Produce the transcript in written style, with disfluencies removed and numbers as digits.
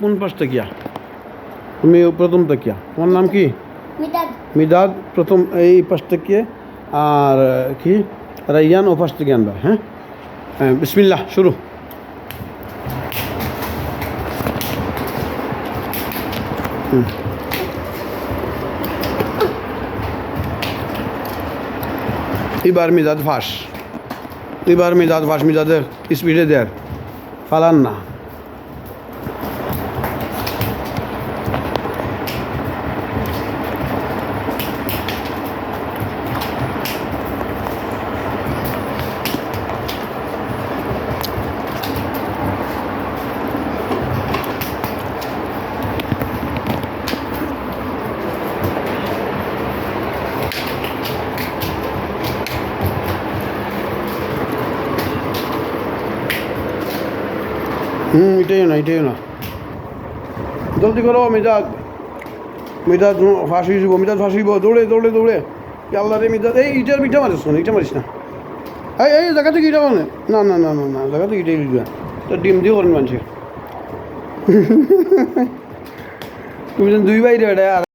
কোন পাশটা কিয়া? তুমি প্রথম কিয়া, তোমার নাম কি? মিদাদ প্রথম এই পাশটা কে, আর কি রাইয়ান ও পাশ থেকে আনবা। হ্যাঁ, বিসমিল্লাহ, শুরু। এবার মিজাদ ফাঁস, এবার মিজাদ ফাঁস, মিজাদের স্পিডে দেয়, ফালান না। এটাই না, এটাই না, জলদি করো। মিজাদ, মিজাদ ফাঁস হয়ে যাব, মিজাদ ফাঁস হইব, দৌড়ে দৌড়ে দৌড়ে। আল্লাহ রে মিজাদ, এই ইটার ইটা মারিস না, ইটা মারিস না। এই জায়গা থেকে ইটা মানে না না না না না, জায়গা থেকে ইটাই লিখবা, তো ডিম দিয়ে করেন মানুষের। তুমি দুই বাইরে